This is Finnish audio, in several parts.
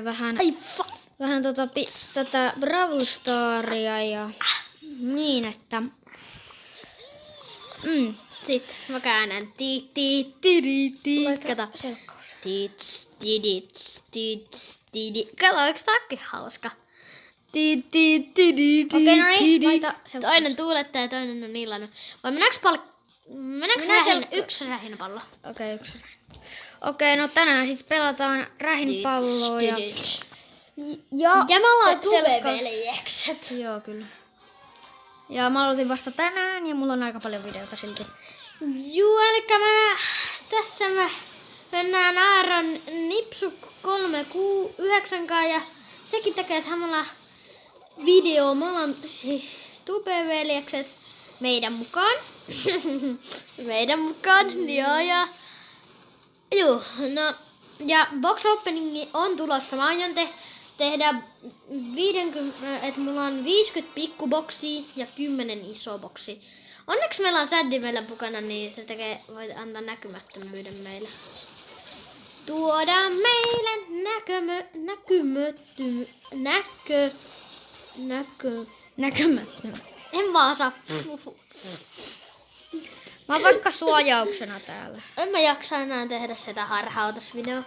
vähän, Ai vähän tätä Brawl Staria ja niin, että Sitten mä käännän Kato. selkkaus. Kato, eikö tääkin hauska? Okei, no niin, laita selkkaus. Toinen tuulettaa ja toinen on illainen. Vai mennäänkö yksi rähinäpallo? Okei, yksi. Okei, no tänään sitten pelataan rähinpalloa ja Ja me ollaan selkkausta. tuveveljekset. Joo, kyllä. Ja mä aloitin vasta tänään ja mulla on aika paljon videota silti. Juu, elikkä tässä me mennään Aaron Nipsu 369 ja sekin tekee samalla video. Me ollaan siis tubeveljekset meidän mukaan. Meidän mukaan, joo ja... Juu, no ja box opening on tulossa. Mä aion tehdä 50, että mulla on 50 pikkuboksia ja 10 iso boksi. Onneksi meillä on Saddi meillä mukana, niin se voi antaa näkymättömyyden meille. Tuodaan meille Näkymättömän. En vaan saa. Mä oon vaikka suojauksena täällä. En mä jaksa enää tehdä sitä harhautusvideoa.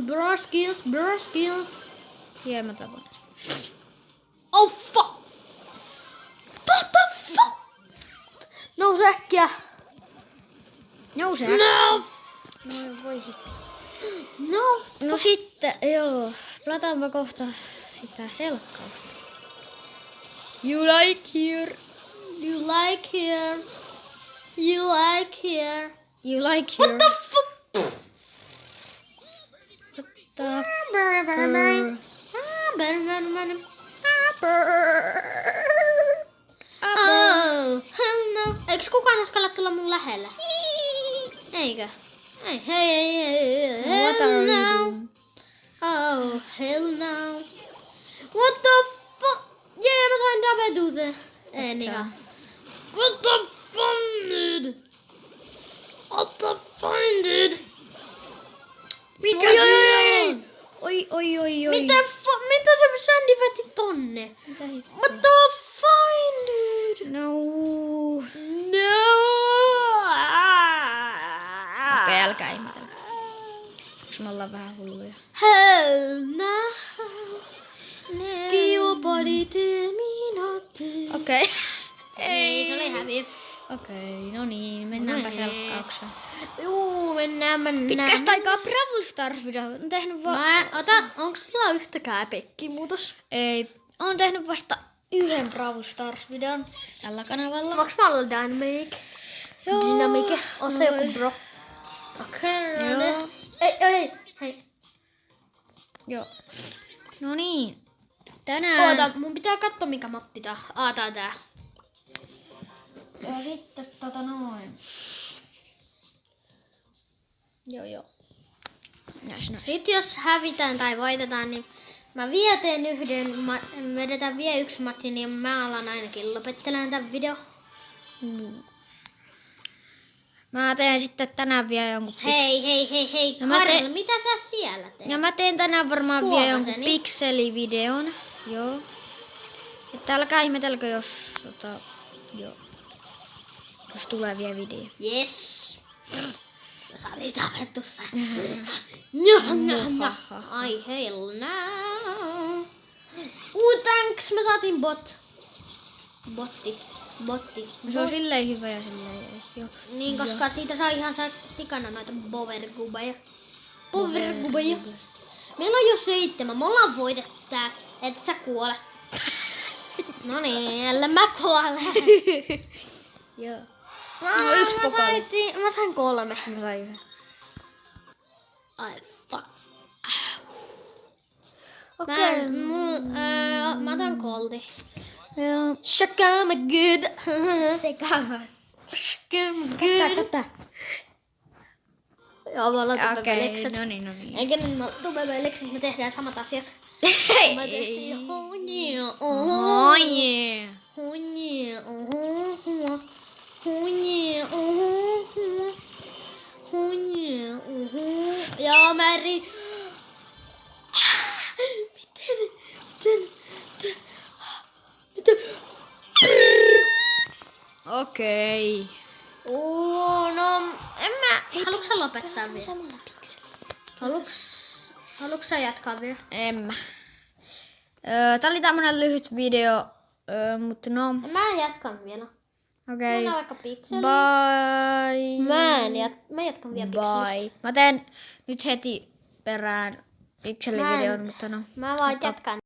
Bro skills. Jee, mä tavan. Oh fuck! What the fuck? Nouse äkkiä! Nouse. No! No voi hitto. No! No sitten, joo. Pelataanpa kohta sitä selkkausta. You like here. You like here. You like here. You like What your... the fuck? Oh, hell no. Eiks kukaan uskalla tulla mun lähelle? Eikö? Ei, hei. What are you doing? Oh, hell no. What the fuck? Jee, mä sain dabeduse. Ei niinkään. What the fun, dude? What the fun, dude? Mikä se on? Oi. Mitä se Sandy veti tonne? Mitä hittoa? What the fun, dude? No. No. Okei, älkää ihmetelkää. Koska me ollaan vähän hulluja. Hell no. Kiupodi terminati. Okei. Ei, se oli häviö. Okei, no niin, mennäänpä selkkaukseen. Juu, mennään. Pitkästä aikaa Brawl Stars video. On tehnyt Onks sulla yhtäkään pekkimuutos? Ei. On tehnyt vasta yhden Brawl Stars videon tällä kanavalla. Onks mä olla Dynamic? Joo. Dynamic. On se joku bro. Okei. Joo. Hei. Joo. No niin. Tänään. Oota, mun pitää katsoa mikä mappi tää. Tää on tää. Ja sitten noin. Joo. Sitten jos hävitään tai voitetaan, niin mä vedetään vielä yksi matsi, niin mä alan ainakin lopettelemaan tämän video. Mä teen sitten tänään vielä jonkun Hei, No mä Karel, mitä sä siellä teet? Ja mä teen tänään varmaan vielä jonkun Huomaseni. pikselivideon. Joo. Että älkää ihmetelkö, jos jos tulee vielä video. Yes. Sä olit tapettu sä. Ai hell no. Thanks, me saatiin Botti. Se on silleen hyvä ja silleen ei. Joo. Niin, koska siitä saa ihan sikana noita powergubeja. Meillä on jo 7. Me ollaan voitettu tää. Et sä kuole. No niin, älä mä kuole. Joo. No, yksi pokaali. Mä sain 3. Mä sain yhden. Ai fuck. Okei. Mä otan kolti. Joo. Shakama good. Sekava. Shakama good. Tätä. Joo, me ollaan Okei, tubevelekset. no niin. Eikä niin ole tubevelekset, me tehdään samat asiat. Hei. Me tehtiin honjia. Oh yeah. Honjia. Joo, Meri. Miten? Okei. No, en mä... Haluatko sä lopettaa vielä? Haluatko sä jatkaa vielä? En mä. Tää oli tämmönen lyhyt video, mutta no. Mä jatkan vielä. Okei. Mä vaikka pikseli. Bye. Mä jatkan vielä pikselistä. Bye. Mä teen nyt heti perään pikselivideon, mutta no. Mä vaan jatkan.